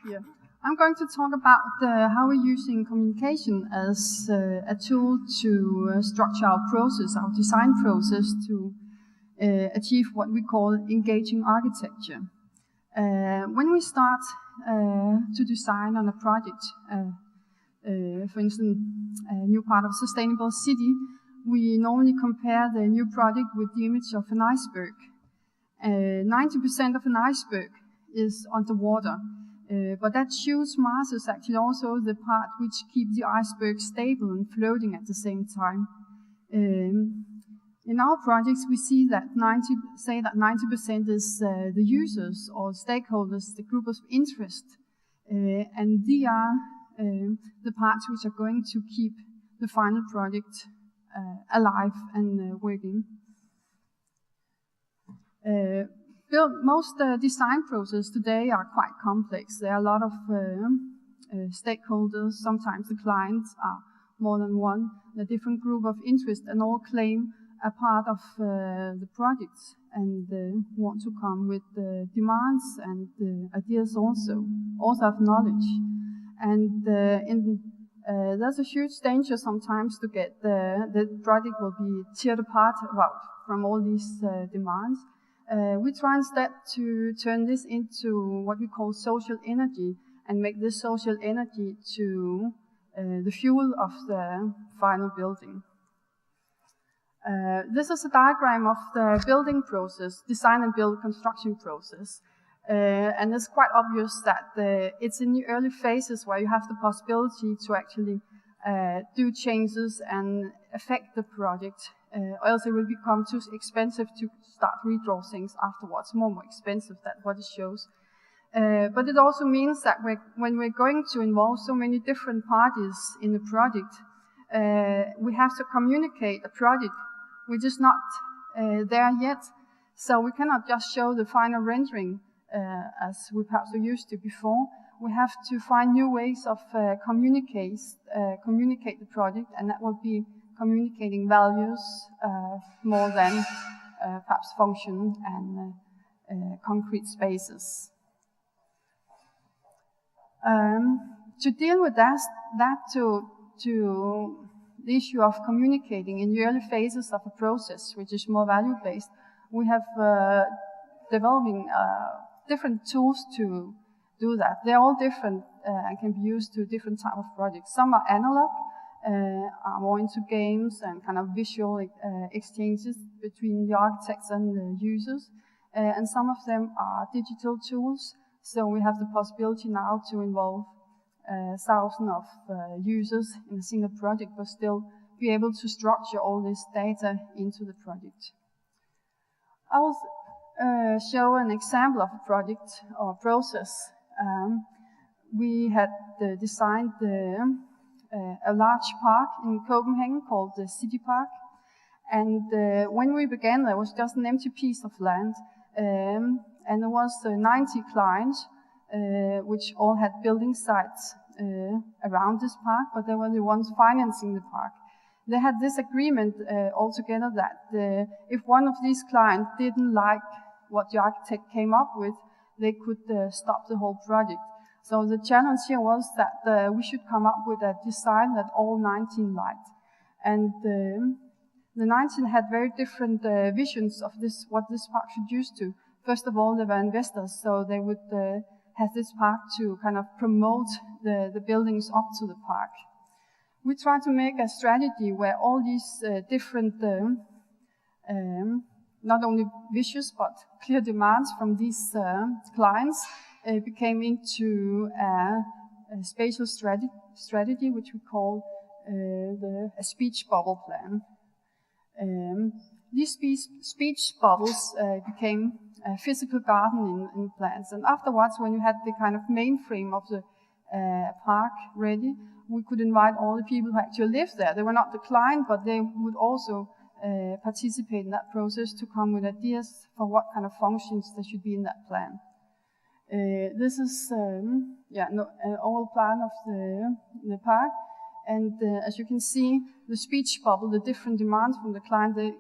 here. I'm going to talk about how we're using communication as a tool to structure our process, our design process, to achieve what we call engaging architecture. When we start to design on a project, for instance, a new part of sustainable city, we normally compare the new project with the image of an iceberg. 90% of an iceberg is underwater, but that huge mass is actually also the part which keeps the iceberg stable and floating at the same time. In our projects, we see that 90% is the users or stakeholders, the group of interest, and they are the parts which are going to keep the final project alive and working. Most design processes today are quite complex. There are a lot of stakeholders. Sometimes the clients are more than one, a different group of interest, and all claim a part of the project and want to come with demands and ideas also of knowledge. And there's a huge danger sometimes to get the project will be teared apart from all these demands. We try instead to turn this into what we call social energy and make this social energy to the fuel of the final building. This is a diagram of the building process, design and build construction process. And it's quite obvious that it's in the early phases where you have the possibility to actually do changes and affect the project, or else it will become too expensive to start redraw things afterwards, more expensive than what it shows. But it also means that when we're going to involve so many different parties in the project, we have to communicate a project which is not there yet. So we cannot just show the final rendering as we perhaps were used to before. We have to find new ways of communicate the project, and that will be communicating values more than perhaps function and concrete spaces. To deal with to the issue of communicating in the early phases of a process, which is more value-based, we have developing different tools to do that. They're all different and can be used to different types of projects. Some are analog, are more into games and kind of visual exchanges between the architects and the users. And some of them are digital tools. So we have the possibility now to involve thousands of users in a single project, but still be able to structure all this data into the project. I will show an example of a project or process. We had designed a large park in Copenhagen called the City Park. And when we began, there was just an empty piece of land. And there was 90 clients, which all had building sites around this park, but they were the ones financing the park. They had this agreement altogether that if one of these clients didn't like what the architect came up with, they could stop the whole project. So the challenge here was that we should come up with a design that all 19 liked. And the 19 had very different visions of what this park should use to. First of all, they were investors, so they would have this park to kind of promote the buildings up to the park. We tried to make a strategy where all these different, not only vicious but clear demands from these clients became into a spatial strategy, which we call a speech bubble plan. These speech bubbles became a physical garden in plans, and afterwards, when you had the kind of mainframe of the park ready, we could invite all the people who actually lived there. They were not the client, but they would also participate in that process to come with ideas for what kind of functions there should be in that plan. This is an old plan of the park, and as you can see, the speech bubble, the different demands from the client, they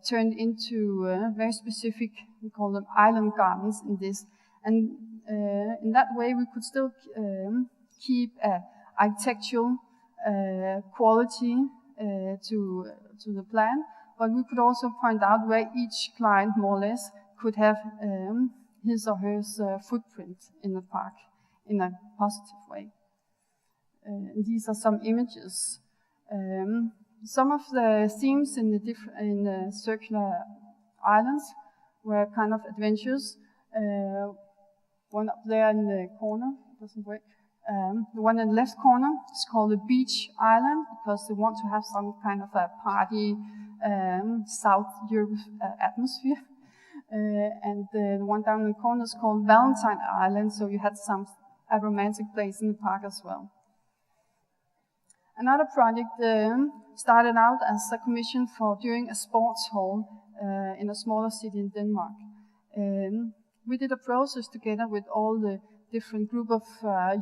turned into very specific, we call them island gardens in this. And in that way, we could still keep architectural quality to the plan, but we could also point out where each client, more or less, could have his or her footprint in the park in a positive way. These are some images. Some of the themes in the circular islands were kind of adventures. One up there in the corner doesn't work. The one in the left corner is called the Beach Island because they want to have some kind of a party South Europe atmosphere. And the one down in the corner is called Valentine Island, so you had a romantic place in the park as well. Another project started out as a commission for doing a sports hall in a smaller city in Denmark. We did a process together with all the different group of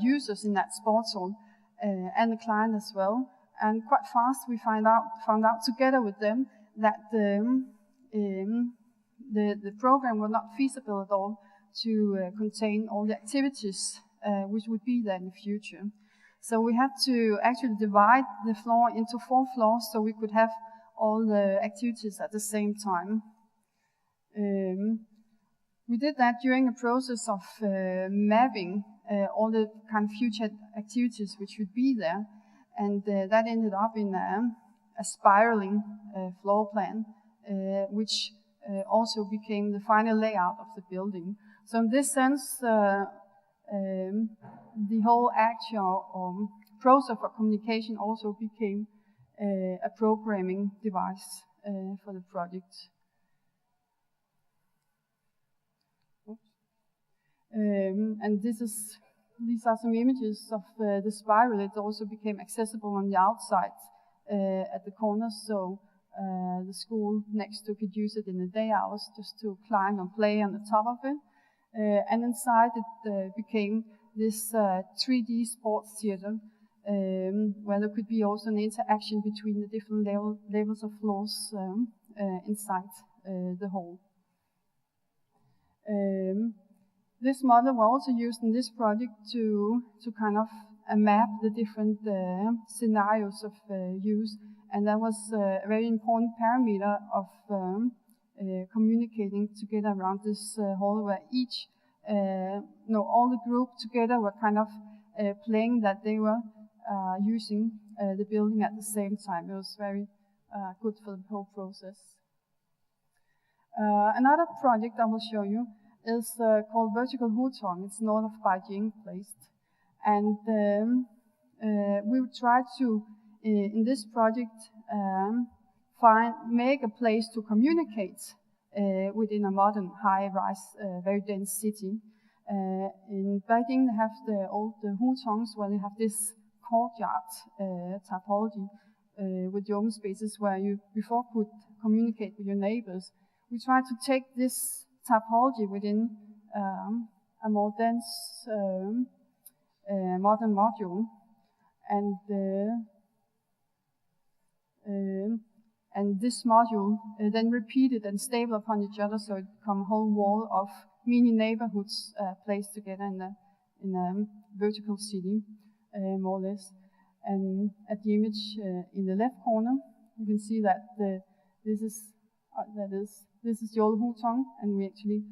users in that sports hall and the client as well. And quite fast we found out together with them that the program was not feasible at all to contain all the activities which would be there in the future. So we had to actually divide the floor into 4 floors so we could have all the activities at the same time. We did that during a process of mapping all the kind of future activities which would be there, and that ended up in a spiraling floor plan, which also became the final layout of the building. So in this sense, the whole actual process for communication also became a programming device for the project. And these are some images of the spiral. It also became accessible on the outside at the corners, so the school next to could use it in the day hours just to climb and play on the top of it. And inside it became this 3D sports theater where there could be also an interaction between the different levels of floors inside the hall. This model was also used in this project to kind of map the different scenarios of use, and that was a very important parameter of communicating together around this hall, where all the group together were kind of playing that they were using the building at the same time. It was very good for the whole process. Another project I will show you is called Vertical Hutong. It's north of Beijing placed. And we would try to, in this project, make a place to communicate within a modern, high-rise, very dense city. In Beijing, they have the old hutongs where they have this courtyard typology with the open spaces where you before could communicate with your neighbors. We try to take this typology within a more dense modern module, and this module then repeated and stable upon each other, so it become a whole wall of mini neighborhoods placed together in a vertical city, more or less. And at the image in the left corner, you can see that this is the old hutong, and we're actually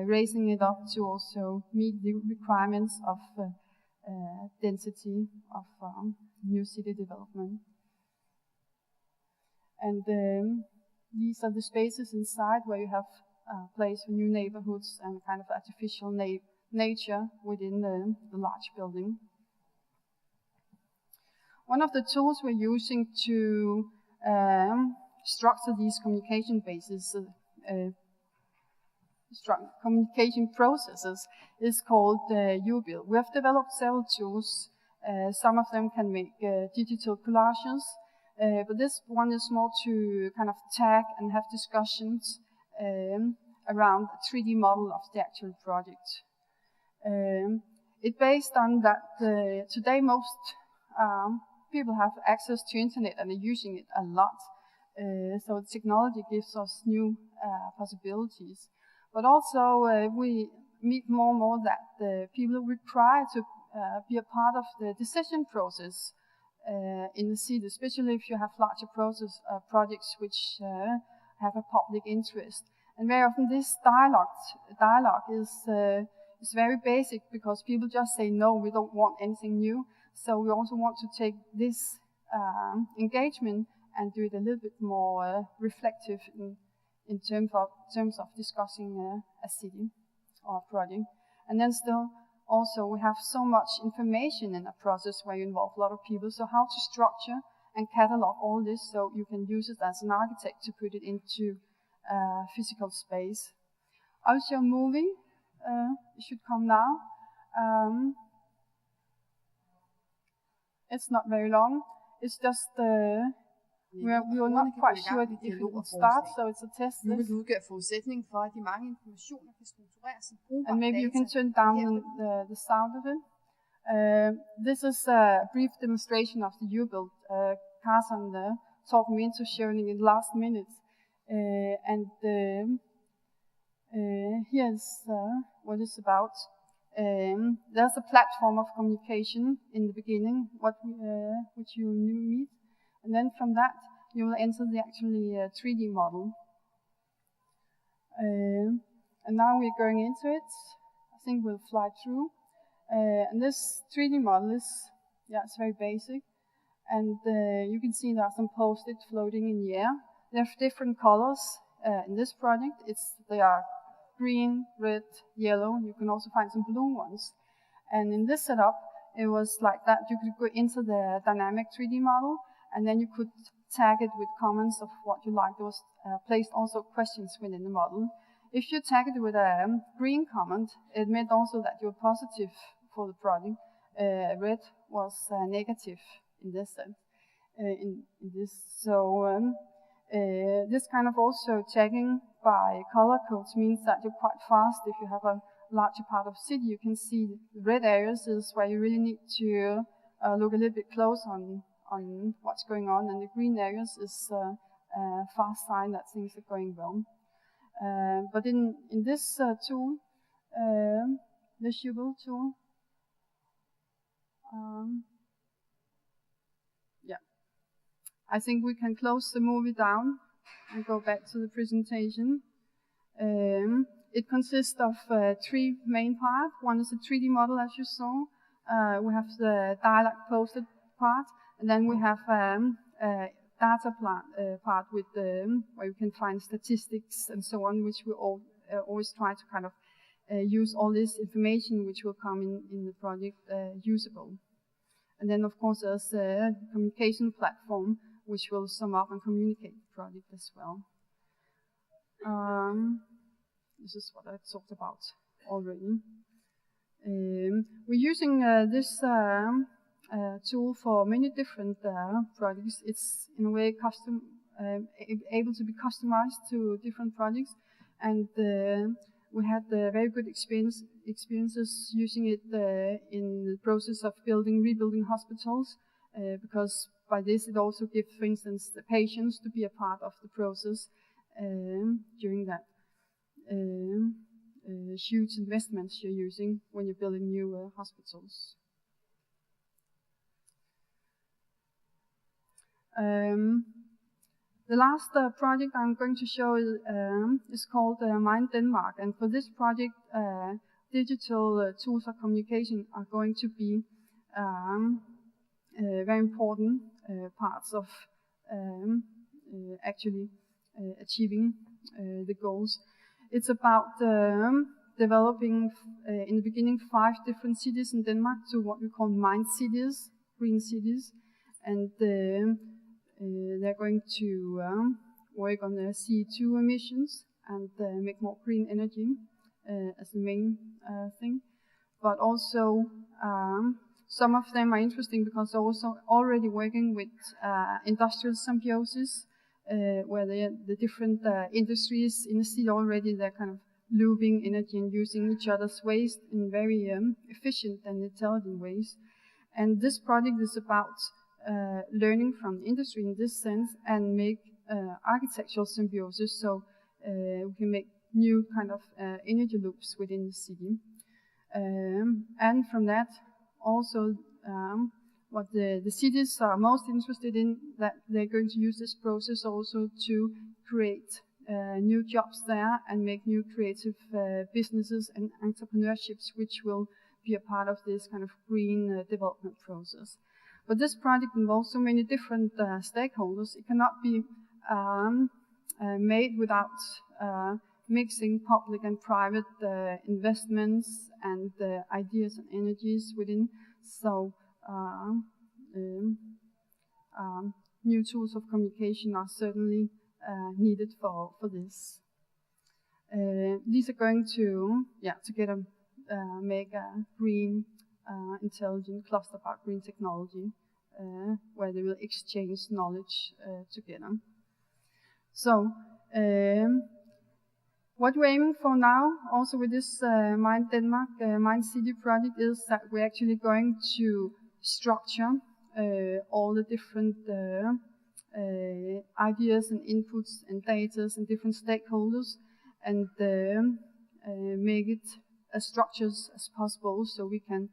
raising it up to also meet the requirements of density of new city development. And these are the spaces inside where you have a place for new neighborhoods and kind of artificial nature within the large building. One of the tools we're using to structure these communication bases, communication processes, is called UBuild. We have developed several tools. Some of them can make digital collages, but this one is more to kind of tag and have discussions around a 3D model of the actual project. It's based on that today most people have access to internet and are using it a lot. So technology gives us new possibilities. But also we meet more and more that the people require to be a part of the decision process in the city, especially if you have larger projects which have a public interest. And very often this dialogue is very basic, because people just say, no, we don't want anything new. So we also want to take this engagement and do it a little bit more reflective in terms of discussing a city or a project. And then still, also, we have so much information in a process where you involve a lot of people. So how to structure and catalog all this so you can use it as an architect to put it into physical space. I'll show a movie. It should come now. It's not very long. It's just we are not quite sure if it will start, so it's a test. Nu vil det udgøre forudsætningen for, at de mange informationer kan struktureres som brugbare and maybe you can turn down the sound of it. This is a brief demonstration of the U-build. Carson talked me into sharing it in the last minute. And here's what it's about. There's a platform of communication in the beginning, which you meet. And then from that, you will enter the actually 3D model. And now we're going into it. I think we'll fly through. And this 3D model is, it's very basic. And you can see there are some post-it floating in the air. They have different colors in this project. They are green, red, yellow. You can also find some blue ones. And in this setup, it was like that. You could go into the dynamic 3D model, and then you could tag it with comments of what you liked. There was placed also questions within the model. If you tag it with a green comment, it meant also that you were positive for the project. Red was negative in this sense. This kind of also tagging by color codes means that you're quite fast. If you have a larger part of city, you can see the red areas is where you really need to look a little bit close on what's going on, and the green areas is a fast sign that things are going well. But in this tool, this U-build tool, I think we can close the movie down and go back to the presentation. It consists of 3 main parts. One is a 3D model, as you saw. We have the dialogue posted part, and then we have a data part with where you can find statistics and so on, which we always try to kind of use all this information which will come in the project usable. And then, of course, there's a communication platform which will sum up and communicate the project as well. This is what I talked about already. We're using this tool for many different projects. It's in a way able to be customized to different projects, and we had very good experiences using it in the process of rebuilding hospitals, because by this it also gives, for instance, the patients to be a part of the process during that huge investments you're using when you're building new hospitals. The last project I'm going to show is called Mind Denmark, and for this project, digital tools of communication are going to be very important parts of actually achieving the goals. It's about developing, in the beginning, 5 different cities in Denmark to what we call mind cities, green cities, and they're going to work on their CO2 emissions and make more green energy as the main thing. But also, some of them are interesting because they're also already working with industrial symbiosis, where the different industries in the city already, they're kind of looping energy and using each other's waste in very efficient and intelligent ways. And this project is about learning from the industry in this sense and make architectural symbiosis, so we can make new kind of energy loops within the city. And from that, also what the cities are most interested in, that they're going to use this process also to create new jobs there and make new creative businesses and entrepreneurships, which will be a part of this kind of green development process. But this project involves so many different stakeholders. It cannot be made without mixing public and private investments and ideas and energies within. So new tools of communication are certainly needed for this. These are going to, together make a green, intelligent cluster about green technology, where they will exchange knowledge together. So, what we're aiming for now, also with this Mind Denmark, Mind City project, is that we're actually going to structure all the different ideas and inputs and data and different stakeholders, and make it as structured as possible so we can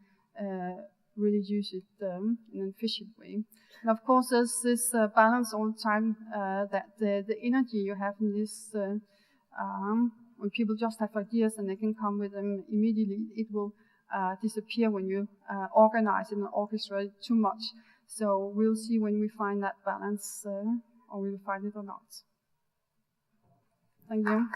really use it in an efficient way. And of course, there's this balance all the time that the energy you have in this, when people just have ideas and they can come with them immediately, it will disappear when you organize it and orchestrate it too much. So we'll see when we find that balance, or we'll find it or not. Thank you.